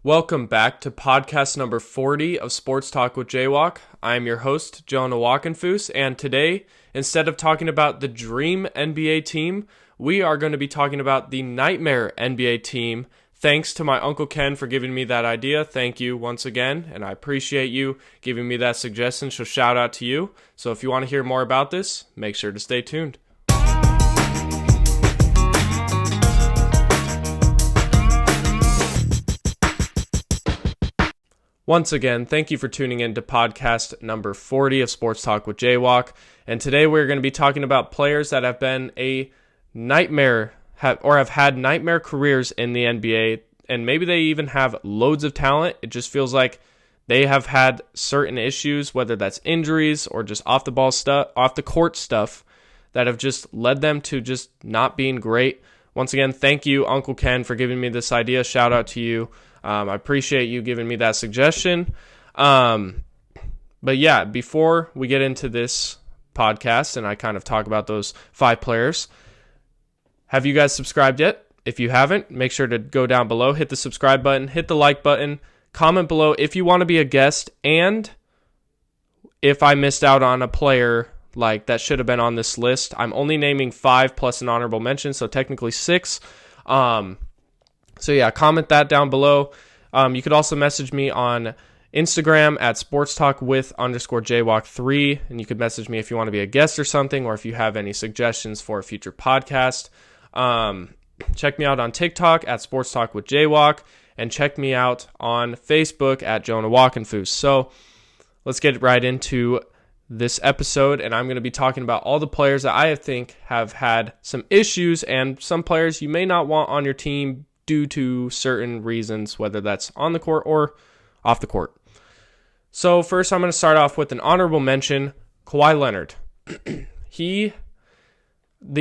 Welcome back to podcast number 40 of Sports Talk with JWock. I'm your host, JWock, and today, instead of talking about the dream NBA team, we are going to be talking about the nightmare NBA team. Thanks to my Uncle Ken for giving me that idea. Thank you once again, and I appreciate you giving me that suggestion, so shout out to you. So if you want to hear more about this, make sure to stay tuned. Once again, thank you for tuning in to podcast number 40 of Sports Talk with JWock. And today we're going to be talking about players that have been a nightmare or have had nightmare careers in the NBA. And maybe they even have loads of talent. It just feels like they have had certain issues, whether that's injuries or just off the court stuff that have just led them to just not being great. Once again, thank you, Uncle Ken, for giving me this idea. Shout out to you. I appreciate you giving me that suggestion. But yeah, before we get into this podcast and I kind of talk about those 5 players, have you guys subscribed yet? If you haven't, make sure to go down below, hit the subscribe button, hit the like button, comment below if you want to be a guest, and if I missed out on a player like that should have been on this list. I'm only naming 5 plus an honorable mention, so technically 6. So yeah, comment that down below. You could also message me on Instagram at sportstalkwith_JWock3, and you could message me if you want to be a guest or something, or if you have any suggestions for a future podcast. Check me out on TikTok at sportstalkwithJWock, and check me out on Facebook at JWock. So let's get right into this episode, and I'm going to be talking about all the players that I think have had some issues, and some players you may not want on your team due to certain reasons, whether that's on the court or off the court. So first, I'm going to start off with an honorable mention, Kawhi Leonard. The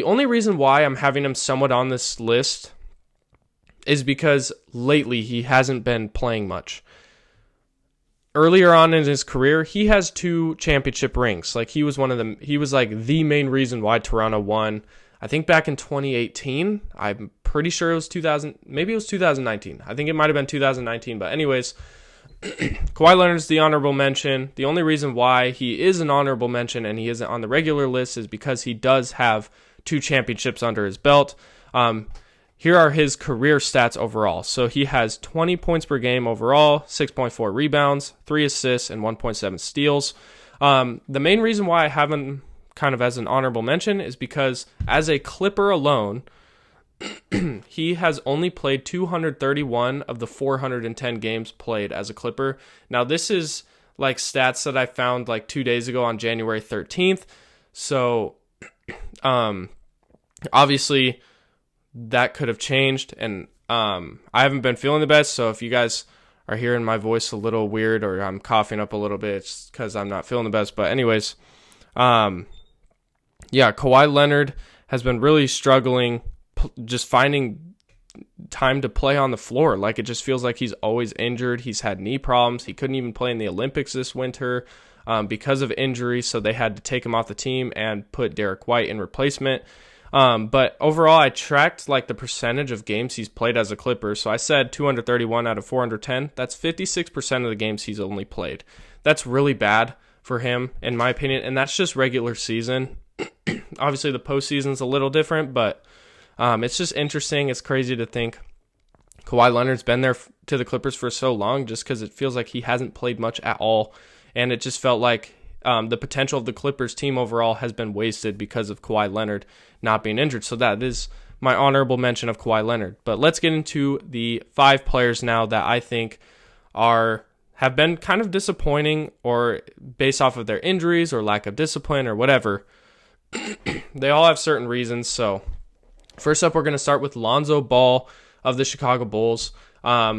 only reason why I'm having him somewhat on this list is because lately he hasn't been playing much. Earlier on in his career, he has 2 championship rings. Like he was like the main reason why Toronto won. I think back in 2018, I'm pretty sure it was 2019. I think it might have been 2019. But anyways, Kawhi Leonard's the honorable mention. The only reason why he is an honorable mention and he isn't on the regular list is because he does have 2 championships under his belt. Here are his career stats overall. So he has 20 points per game overall, 6.4 rebounds, 3 assists, and 1.7 steals. The main reason why I have him kind of as an honorable mention is because as a Clipper alone, he has only played 231 of the 410 games played as a Clipper. Now, this is like stats that I found like 2 days ago on January 13th. So, obviously, that could have changed, and I haven't been feeling the best. So, if you guys are hearing my voice a little weird or I'm coughing up a little bit, it's because I'm not feeling the best. But anyways, yeah, Kawhi Leonard has been really struggling just finding time to play on the floor. Like, it just feels like he's always injured. He's had knee problems. He couldn't even play in the Olympics this winter because of injury, so they had to take him off the team and put Derek White in replacement. But overall, I tracked like the percentage of games he's played as a Clipper. So I said 231 out of 410. That's 56% of the games he's only played. That's really bad for him, in my opinion, and that's just regular season. Obviously, the postseason's a little different, but it's just interesting. It's crazy to think Kawhi Leonard's been there to the Clippers for so long just because it feels like he hasn't played much at all, and it just felt like the potential of the Clippers team overall has been wasted because of Kawhi Leonard not being injured. So that is my honorable mention of Kawhi Leonard. But let's get into the 5 players now that I think have been kind of disappointing, or based off of their injuries or lack of discipline or whatever. They all have certain reasons. So first up, we're going to start with Lonzo Ball of the Chicago Bulls.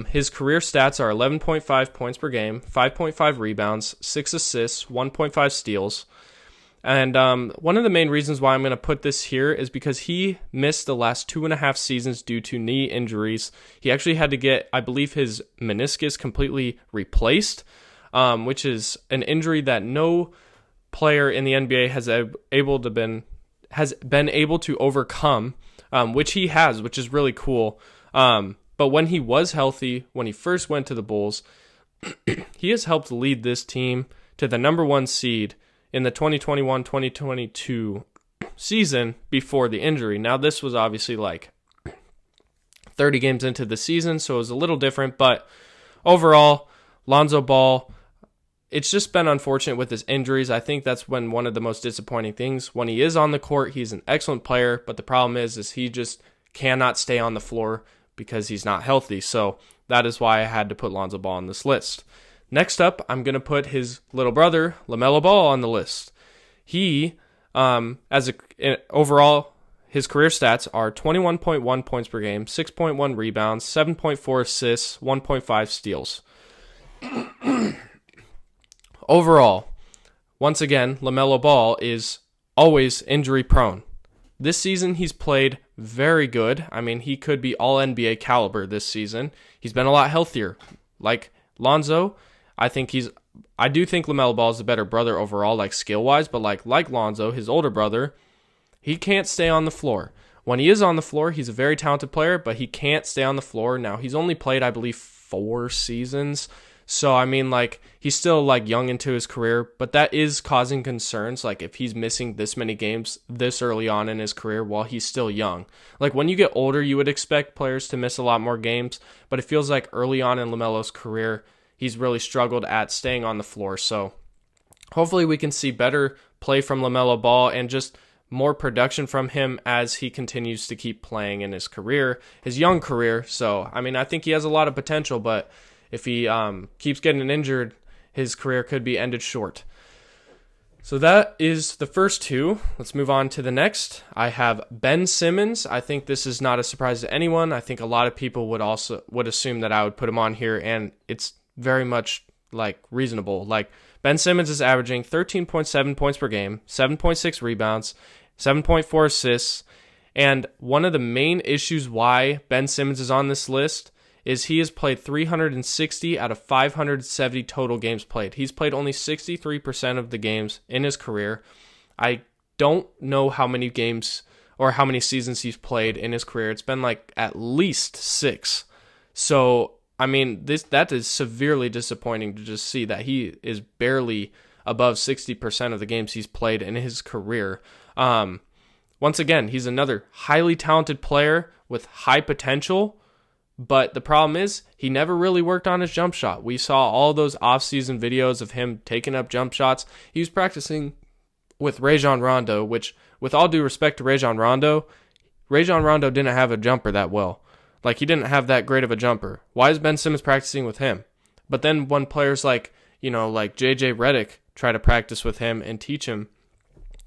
His career stats are 11.5 points per game, 5.5 rebounds, 6 assists, 1.5 steals. And one of the main reasons why I'm going to put this here is because he missed the last 2.5 seasons due to knee injuries. He actually had to get, I believe, his meniscus completely replaced, which is an injury that no player in the NBA has been able to overcome, which he has, which is really cool. But when he was healthy, when he first went to the Bulls, he has helped lead this team to the number 1 seed in the 2021-2022 season before the injury. Now, this was obviously like 30 games into the season, so it was a little different. But overall, Lonzo Ball, it's just been unfortunate with his injuries. I think that's been one of the most disappointing things. When he is on the court, he's an excellent player, but the problem is he just cannot stay on the floor because he's not healthy. So that is why I had to put Lonzo Ball on this list. Next up, I'm going to put his little brother, LaMelo Ball, on the list. He, overall, his career stats are 21.1 points per game, 6.1 rebounds, 7.4 assists, 1.5 steals. Overall, once again, LaMelo Ball is always injury prone. This season, he's played very good. I mean, he could be all NBA caliber this season. He's been a lot healthier. Like Lonzo, I do think LaMelo Ball is a better brother overall, like skill-wise, but like Lonzo, his older brother, he can't stay on the floor. When he is on the floor, he's a very talented player, but he can't stay on the floor. Now, he's only played, I believe, 4 seasons. So, I mean, like, he's still, like, young into his career, but that is causing concerns, like, if he's missing this many games this early on in his career while he's still young. Like, when you get older, you would expect players to miss a lot more games, but it feels like early on in LaMelo's career, he's really struggled at staying on the floor. So, hopefully we can see better play from LaMelo Ball and just more production from him as he continues to keep playing in his career, his young career. So, I mean, I think he has a lot of potential, but if he keeps getting injured, his career could be ended short. So that is the first 2. Let's move on to the next. I have Ben Simmons. I think this is not a surprise to anyone. I think a lot of people would assume that I would put him on here, and it's very much like reasonable. Like Ben Simmons is averaging 13.7 points per game, 7.6 rebounds, 7.4 assists, and one of the main issues why Ben Simmons is on this list is he has played 360 out of 570 total games played. He's played only 63% of the games in his career. I don't know how many games or how many seasons he's played in his career. It's been like at least 6. So, I mean, that is severely disappointing to just see that he is barely above 60% of the games he's played in his career. Once again, he's another highly talented player with high potential, but the problem is he never really worked on his jump shot. We saw all those off-season videos of him taking up jump shots. He was practicing with Rajon Rondo, which, with all due respect to Rajon Rondo didn't have a jumper that well. Like, he didn't have that great of a jumper. Why is Ben Simmons practicing with him? But then when players like JJ Redick try to practice with him and teach him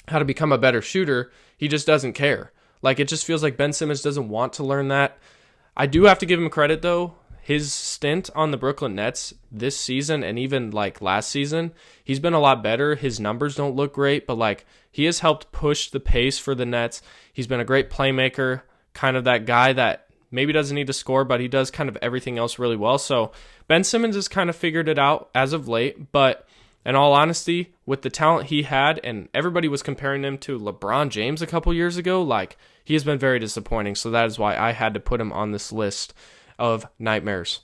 how to become a better shooter, he just doesn't care. Like, it just feels like Ben Simmons doesn't want to learn that. I do have to give him credit, though. His stint on the Brooklyn Nets this season and even like last season, he's been a lot better. His numbers don't look great, but like he has helped push the pace for the Nets. He's been a great playmaker, kind of that guy that maybe doesn't need to score, but he does kind of everything else really well. So Ben Simmons has kind of figured it out as of late, but in all honesty, with the talent he had, and everybody was comparing him to LeBron James a couple years ago, like he has been very disappointing. So that is why I had to put him on this list of nightmares.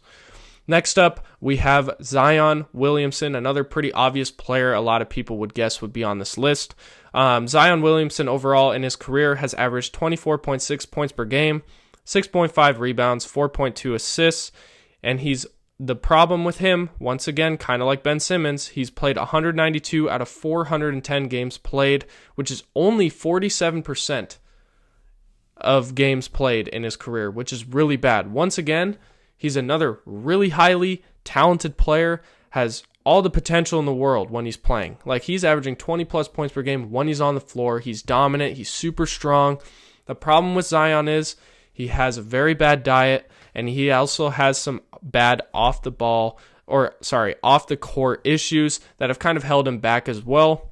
Next up, we have Zion Williamson, another pretty obvious player a lot of people would guess would be on this list. Zion Williamson overall in his career has averaged 24.6 points per game, 6.5 rebounds, 4.2 assists, and the problem with him, once again, kind of like Ben Simmons, he's played 192 out of 410 games played, which is only 47% of games played in his career, which is really bad. Once again, he's another really highly talented player, has all the potential in the world when he's playing. Like, he's averaging 20 plus points per game when he's on the floor. He's dominant. He's super strong. The problem with Zion is he has a very bad diet, and he also has some bad off the court issues that have kind of held him back as well.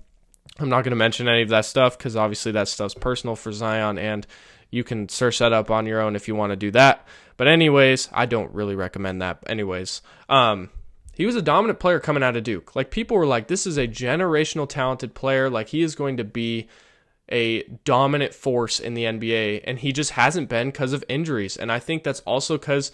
I'm not going to mention any of that stuff because obviously that stuff's personal for Zion, and you can search that up on your own if you want to do that. But anyways, I don't really recommend that. Anyways, he was a dominant player coming out of Duke. Like, people were like, this is a generational talented player. Like, he is going to be a dominant force in the NBA, and he just hasn't been because of injuries. And I think that's also because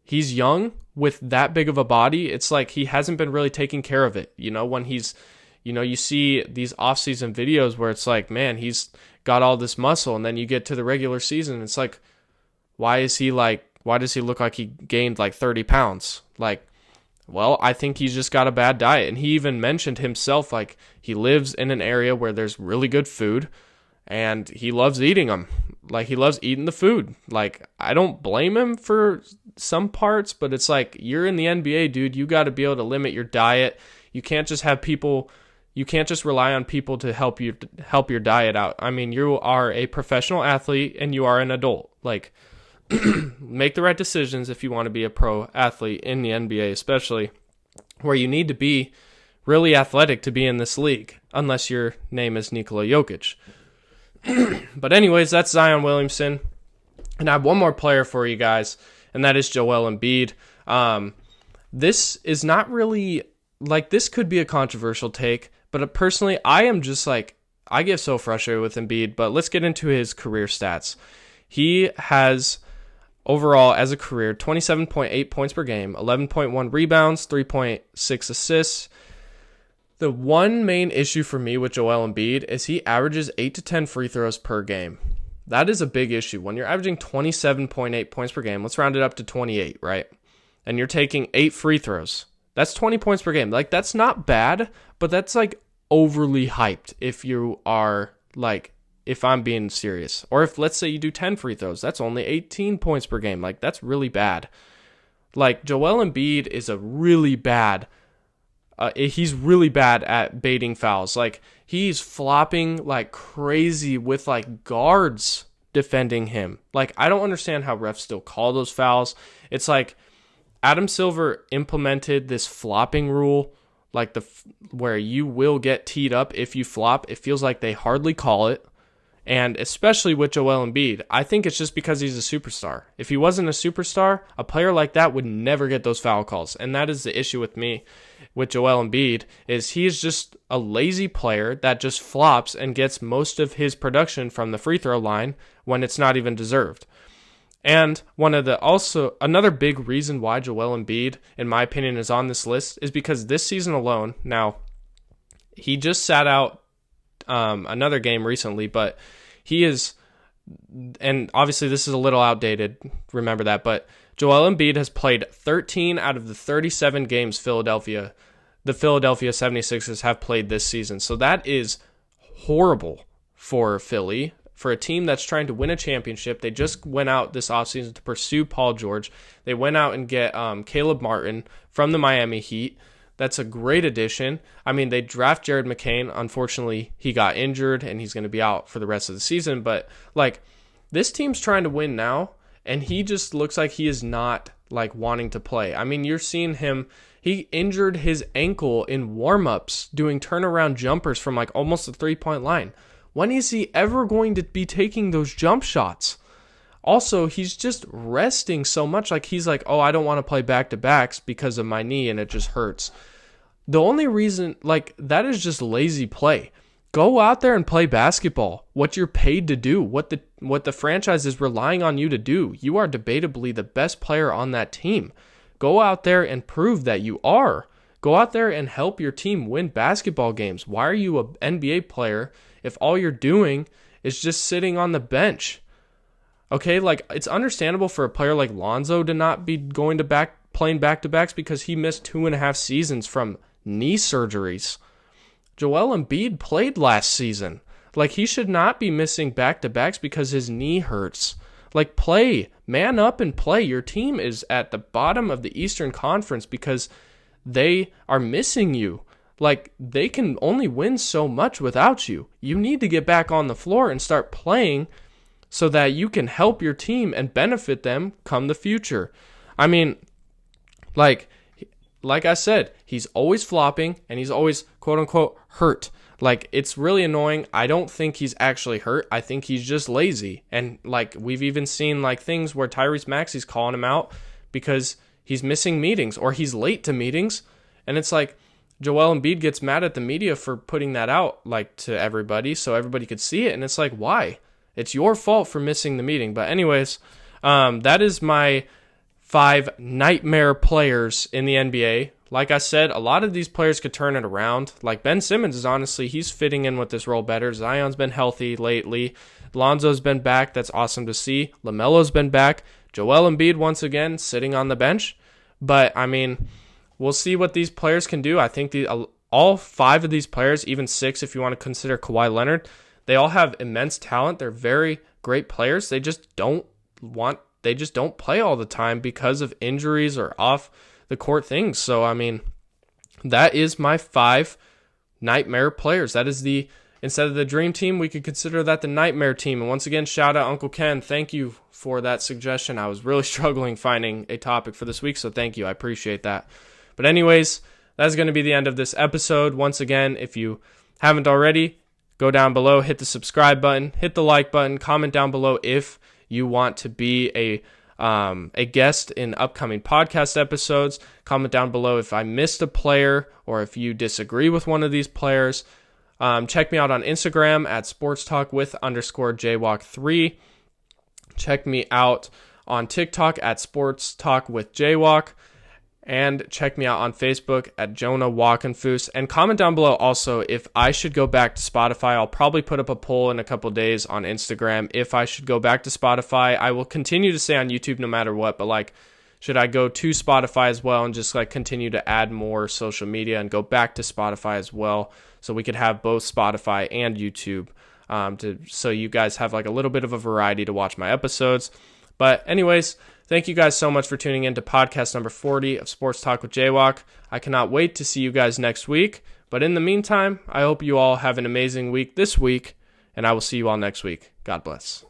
He's young with that big of a body. It's like he hasn't been really taking care of it. When he's, you see these off-season videos where it's like, man, he's got all this muscle, and then you get to the regular season, it's like, why does he look like he gained like 30 pounds? Like, well, I think he's just got a bad diet. And he even mentioned himself, like, he lives in an area where there's really good food, and he loves eating them. Like, he loves eating the food. Like, I don't blame him for some parts, but it's like, you're in the NBA, dude. You got to be able to limit your diet. You can't just rely on people to help your diet out. I mean, you are a professional athlete and you are an adult. Like, make the right decisions if you want to be a pro athlete in the NBA, especially where you need to be really athletic to be in this league, unless your name is Nikola Jokic. But anyways, that's Zion Williamson. And I have one more player for you guys, and that is Joel Embiid. This is not really, like, this could be a controversial take, but personally, I am just like, I get so frustrated with Embiid, but let's get into his career stats. He has, overall, as a career, 27.8 points per game, 11.1 rebounds, 3.6 assists. The one main issue for me with Joel Embiid is he averages 8 to 10 free throws per game. That is a big issue. When you're averaging 27.8 points per game, let's round it up to 28, right? And you're taking 8 free throws. That's 20 points per game. Like, that's not bad, but that's like overly hyped if you are like, if I'm being serious. Or if, let's say, you do 10 free throws, that's only 18 points per game. Like, that's really bad. Like, Joel Embiid is he's really bad at baiting fouls. Like, he's flopping like crazy with like guards defending him. Like, I don't understand how refs still call those fouls. It's like Adam Silver implemented this flopping rule, like where you will get teed up if you flop. It feels like they hardly call it. And especially with Joel Embiid, I think it's just because he's a superstar. If he wasn't a superstar, a player like that would never get those foul calls. And that is the issue with me with Joel Embiid, is he is just a lazy player that just flops and gets most of his production from the free throw line when it's not even deserved. And another big reason why Joel Embiid, in my opinion, is on this list is because this season alone, now he just sat out another game recently, but he is, and obviously this is a little outdated, remember that, but Joel Embiid has played 13 out of the 37 games the Philadelphia 76ers have played this season. So that is horrible for Philly, for a team that's trying to win a championship. They just went out this offseason to pursue Paul George. They went out and get Caleb Martin from the Miami Heat. That's a great addition. I mean, they draft Jared McCain. Unfortunately, he got injured and he's going to be out for the rest of the season. But, like, this team's trying to win now, and he just looks like he is not, like, wanting to play. I mean, you're seeing him. He injured his ankle in warm-ups doing turnaround jumpers from, like, almost the three-point line. When is he ever going to be taking those jump shots? Also, he's just resting so much. Like, he's like, oh, I don't want to play back-to-backs because of my knee and it just hurts. The only reason, like, that is just lazy play. Go out there and play basketball. What you're paid to do, what the franchise is relying on you to do. You are debatably the best player on that team. Go out there and prove that you are. Go out there and help your team win basketball games. Why are you an NBA player if all you're doing is just sitting on the bench? Okay, like, it's understandable for a player like Lonzo to not be going to playing back-to-backs because he missed 2.5 seasons from knee surgeries. Joel Embiid played last season. Like, he should not be missing back-to-backs because his knee hurts. Like, play. Man up and play. Your team is at the bottom of the Eastern Conference because they are missing you. Like, they can only win so much without you. You need to get back on the floor and start playing so that you can help your team and benefit them come the future. I mean, like I said, he's always flopping and he's always, quote unquote, hurt. Like, it's really annoying. I don't think he's actually hurt. I think he's just lazy. And, like, we've even seen, like, things where Tyrese Maxey's calling him out because he's missing meetings or he's late to meetings. And it's like, Joel Embiid gets mad at the media for putting that out, like, to everybody so everybody could see it. And it's like, why? It's your fault for missing the meeting. But anyways, that is my 5 nightmare players in the NBA. Like I said, a lot of these players could turn it around. Like Ben Simmons is honestly, he's fitting in with this role better. Zion's been healthy lately. Lonzo's been back. That's awesome to see. LaMelo's been back. Joel Embiid, once again, sitting on the bench. But, I mean, we'll see what these players can do. I think all 5 of these players, even 6 if you want to consider Kawhi Leonard, they all have immense talent. They're very great players. They just don't play all the time because of injuries or off the court things. So, I mean, that is my 5 nightmare players. That is instead of the dream team, we could consider that the nightmare team. And once again, shout out Uncle Ken. Thank you for that suggestion. I was really struggling finding a topic for this week, so thank you. I appreciate that. But anyways, that's going to be the end of this episode. Once again, if you haven't already, go down below, hit the subscribe button, hit the like button, comment down below if you want to be a guest in upcoming podcast episodes. Comment down below if I missed a player or if you disagree with one of these players. Check me out on Instagram at sportstalkwith_JWock3. Check me out on TikTok at sportstalkwithJWock. And check me out on Facebook at Jonah Walkenfuss. And comment down below also if I should go back to Spotify. I'll probably put up a poll in a couple days on Instagram if I should go back to Spotify. I will continue to stay on YouTube no matter what, but should I go to Spotify as well and just continue to add more social media and go back to Spotify as well, so we could have both Spotify and YouTube, so you guys have a little bit of a variety to watch my episodes. But anyways, thank you guys so much for tuning in to podcast number 40 of Sports Talk with JWock. I cannot wait to see you guys next week. But in the meantime, I hope you all have an amazing week this week, and I will see you all next week. God bless.